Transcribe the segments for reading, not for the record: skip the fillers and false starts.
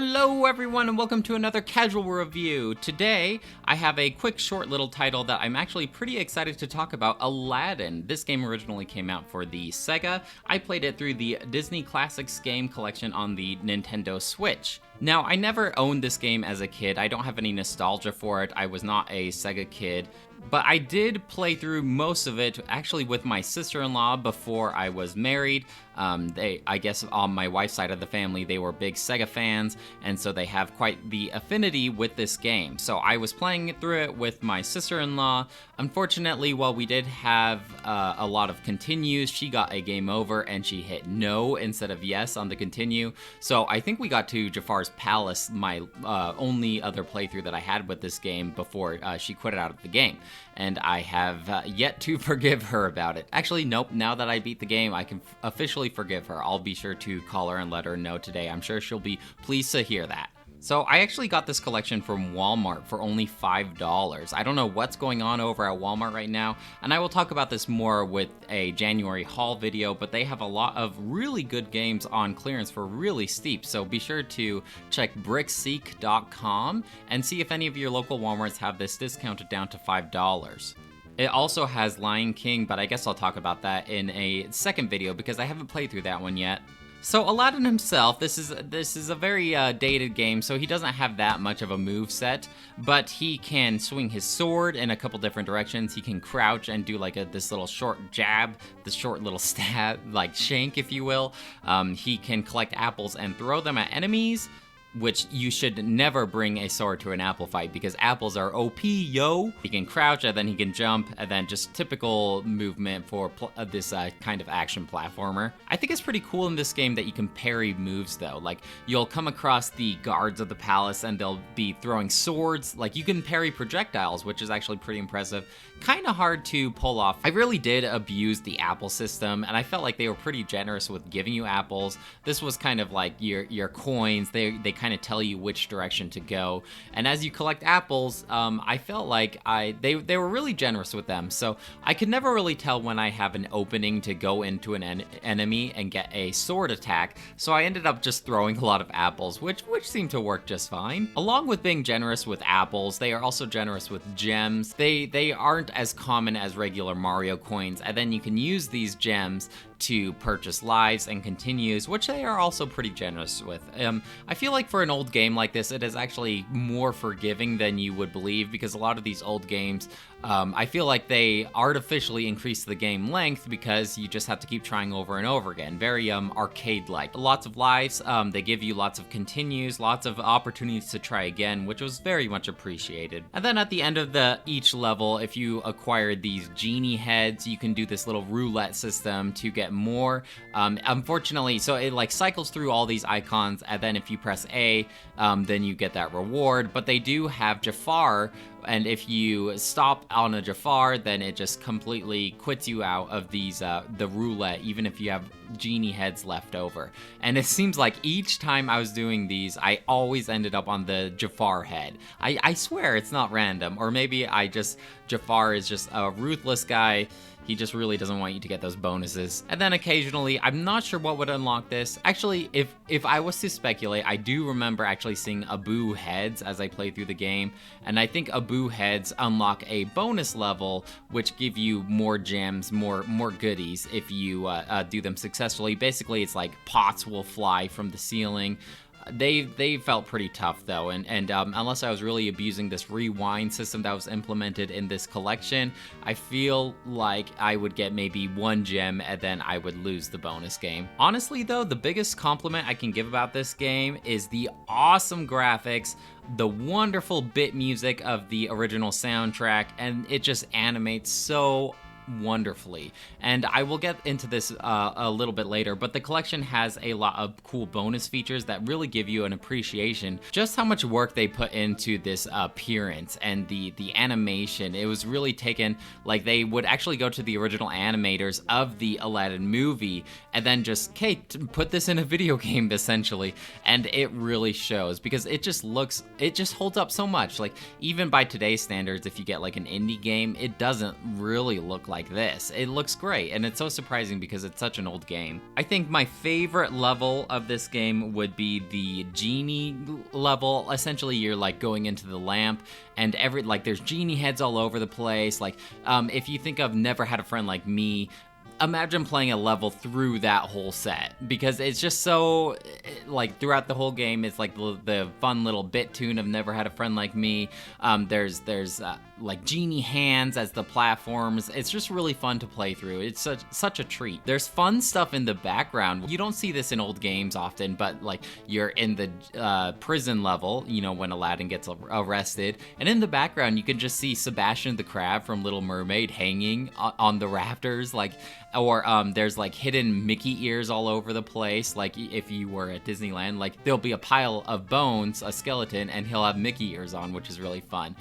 Hello everyone and welcome to another casual review. Today, I have a quick short little title that I'm actually pretty excited to talk about, Aladdin. This game originally came out for the Sega. I played it through the Disney Classics game collection on the Nintendo Switch. Now, I never owned this game as a kid. I don't have any nostalgia for it. I was not a Sega kid. But I did play through most of it, actually with my sister-in-law before I was married. I guess on my wife's side of the family, they were big Sega fans, and so they have quite the affinity with this game. So I was playing through it with my sister-in-law. Unfortunately, while we did have a lot of continues, she got a game over and she hit no instead of yes on the continue. So I think we got to Jafar's Palace, my only other playthrough that I had with this game before she quit out of the game. And I have yet to forgive her about it. Actually, nope, now that I beat the game, I can officially forgive her. I'll be sure to call her and let her know today. I'm sure she'll be pleased to hear that. So I actually got this collection from Walmart for only $5. I don't know what's going on over at Walmart right now, and I will talk about this more with a January haul video, but they have a lot of really good games on clearance for really steep, so be sure to check brickseek.com and see if any of your local Walmarts have this discounted down to $5. It also has Lion King, but I guess I'll talk about that in a second video because I haven't played through that one yet. So Aladdin himself, this is a very dated game, so he doesn't have that much of a move set, but he can swing his sword in a couple different directions. He can crouch and do like this little short jab, this short little stab, like shank, if you will. He can collect apples and throw them at enemies, which you should never bring a sword to an apple fight because apples are OP, yo! He can crouch and then he can jump and then just typical movement for this kind of action platformer. I think it's pretty cool in this game that you can parry moves though. Like you'll come across the guards of the palace and they'll be throwing swords. Like you can parry projectiles, which is actually pretty impressive. Kind of hard to pull off. I really did abuse the apple system and I felt like they were pretty generous with giving you apples. This was kind of like your coins. They kind of tell you which direction to go, and as you collect apples, I felt like they were really generous with them, so I could never really tell when I have an opening to go into an enemy and get a sword attack, so I ended up just throwing a lot of apples, which seemed to work just fine. Along with being generous with apples, they are also generous with gems. They aren't as common as regular Mario coins, and then you can use these gems to purchase lives and continues, which they are also pretty generous with. I feel like for an old game like this, it is actually more forgiving than you would believe because a lot of these old games, I feel like they artificially increase the game length because you just have to keep trying over and over again. Very arcade-like. Lots of lives, they give you lots of continues, lots of opportunities to try again, which was very much appreciated. And then at the end of each level, if you acquire these genie heads, you can do this little roulette system to get more. Unfortunately, so it like cycles through all these icons, and then if you press A, then you get that reward. But they do have Jafar, and if you stop on a Jafar, then it just completely quits you out of these the roulette, even if you have genie heads left over. And it seems like each time I was doing these, I always ended up on the Jafar head. I swear it's not random, or maybe Jafar is just a ruthless guy. He just really doesn't want you to get those bonuses. And then occasionally, I'm not sure what would unlock this. Actually, if I was to speculate, I do remember actually seeing Abu heads as I played through the game. And I think Abu heads unlock a bonus level, which give you more gems, more goodies if you do them successfully. Basically, it's like pots will fly from the ceiling. They felt pretty tough though, and unless I was really abusing this rewind system that was implemented in this collection, I feel like I would get maybe one gem and then I would lose the bonus game. Honestly though, the biggest compliment I can give about this game is the awesome graphics, the wonderful bit music of the original soundtrack, and it just animates so wonderfully. And I will get into this a little bit later, but the collection has a lot of cool bonus features that really give you an appreciation just how much work they put into this appearance and the animation. It was really taken, like they would actually go to the original animators of the Aladdin movie and then just, okay, put this in a video game essentially, and it really shows because it just holds up so much. Like even by today's standards, if you get like an indie game, it doesn't really look like like this. It looks great, and it's so surprising because it's such an old game. I think my favorite level of this game would be the genie level. Essentially, you're like going into the lamp, and there's genie heads all over the place. Like, if you think of Never Had a Friend Like Me, imagine playing a level through that whole set, because it's just so, like, throughout the whole game, it's like the fun little bit tune of Never Had a Friend Like Me. There's like genie hands as the platforms. It's just really fun to play through. It's such a treat. There's fun stuff in the background. You don't see this in old games often, but like you're in the prison level, you know, when Aladdin gets arrested, and in the background you can just see Sebastian the Crab from Little Mermaid hanging on the rafters, like, or there's like hidden Mickey ears all over the place. Like if you were at Disneyland, like there'll be a pile of bones, a skeleton, and he'll have Mickey ears on, which is really fun.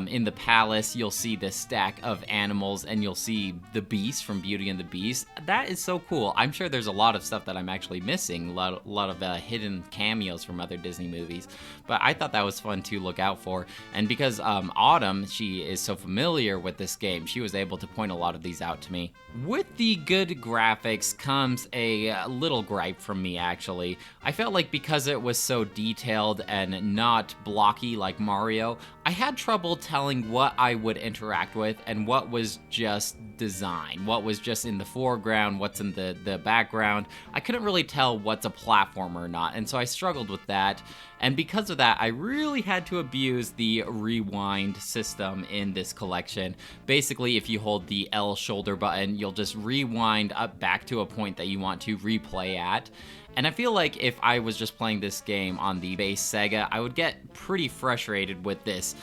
In the palace, you'll see this stack of animals, and you'll see the Beast from Beauty and the Beast. That is so cool. I'm sure there's a lot of stuff that I'm actually missing, a lot of hidden cameos from other Disney movies, but I thought that was fun to look out for. And because Autumn, she is so familiar with this game, she was able to point a lot of these out to me. With the good graphics comes a little gripe from me, actually. I felt like because it was so detailed and not blocky like Mario, I had trouble telling what I would interact with and what was just design, what was just in the foreground, what's in the background. I couldn't really tell what's a platformer or not, and so I struggled with that. And because of that, I really had to abuse the rewind system in this collection. Basically, if you hold the L shoulder button, you'll just rewind up back to a point that you want to replay at. And I feel like if I was just playing this game on the base Sega, I would get pretty frustrated with this.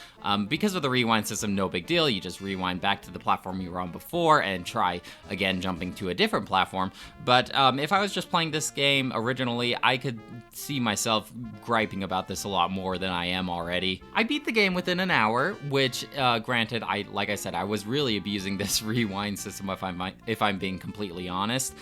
Because of the rewind system, no big deal. You just rewind back to the platform you were on before and try again jumping to a different platform. But if I was just playing this game originally, I could see myself griping about this a lot more than I am already. I beat the game within an hour, which granted, like I said, I was really abusing this rewind system if I'm being completely honest.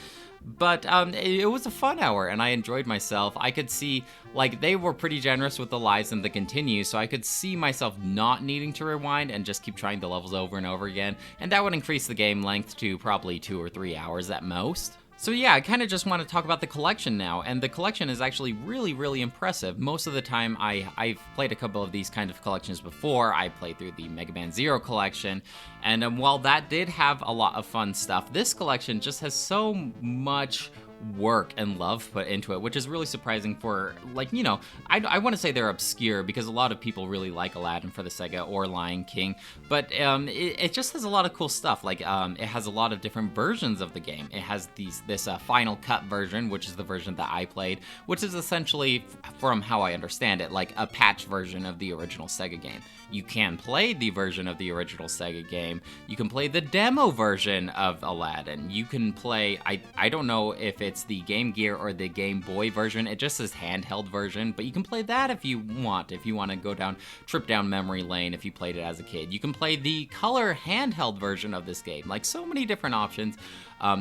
But it was a fun hour, and I enjoyed myself. I could see, like, they were pretty generous with the lives and the continue, so I could see myself not needing to rewind and just keep trying the levels over and over again, and that would increase the game length to probably 2 or 3 hours at most. So yeah, I kind of just want to talk about the collection now, and the collection is actually really, really impressive. Most of the time, I've played a couple of these kind of collections before. I played through the Mega Man Zero collection, and while that did have a lot of fun stuff, this collection just has so much work and love put into it, which is really surprising for, like, you know, I want to say they're obscure because a lot of people really like Aladdin for the Sega or Lion King, but it just has a lot of cool stuff. Like, it has a lot of different versions of the game. It has this Final Cut version, which is the version that I played, which is essentially, from how I understand it, like a patch version of the original Sega game. You can play the version of the original Sega game. You can play the demo version of Aladdin. You can play, I don't know if it's the Game Gear or the Game Boy version. It just says handheld version, but you can play that if you want to trip down memory lane if you played it as a kid. You can play the color handheld version of this game. Like, so many different options.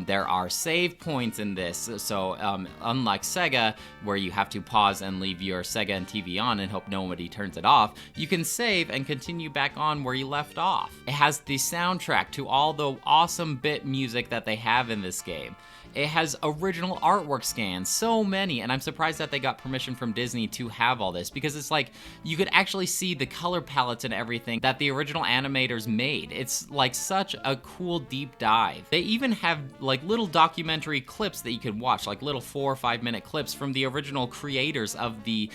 There are save points in this, so unlike Sega, where you have to pause and leave your Sega and TV on and hope nobody turns it off, you can save and continue back on where you left off. It has the soundtrack to all the awesome bit music that they have in this game. It has original artwork scans, so many, and I'm surprised that they got permission from Disney to have all this, because it's like, you could actually see the color palettes and everything that the original animators made. It's like such a cool deep dive. They even have like little documentary clips that you can watch, like little 4 or 5 minute clips from the original creators of the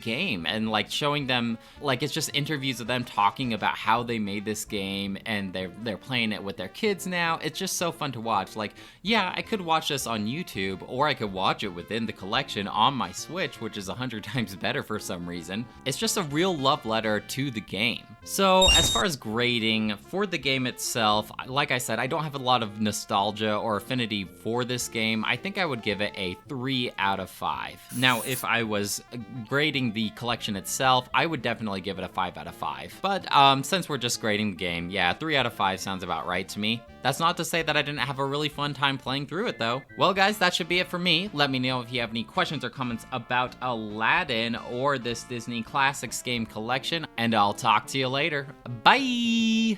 game, and like showing them, like, it's just interviews of them talking about how they made this game, and they're playing it with their kids now. It's just so fun to watch. Like, yeah, I could watch this on YouTube, or I could watch it within the collection on my Switch, which is 100 times better for some reason. It's just a real love letter to the game. So as far as grading for the game itself, like I said, I don't have a lot of nostalgia or affinity for this game. I think I would give it a 3 out of 5. Now, if I was grading the collection itself, I would definitely give it a 5 out of 5. But since we're just grading the game, yeah, 3 out of 5 sounds about right to me. That's not to say that I didn't have a really fun time playing through it, though. Well, guys, that should be it for me. Let me know if you have any questions or comments about Aladdin or this Disney Classics game collection, and I'll talk to you later. Bye!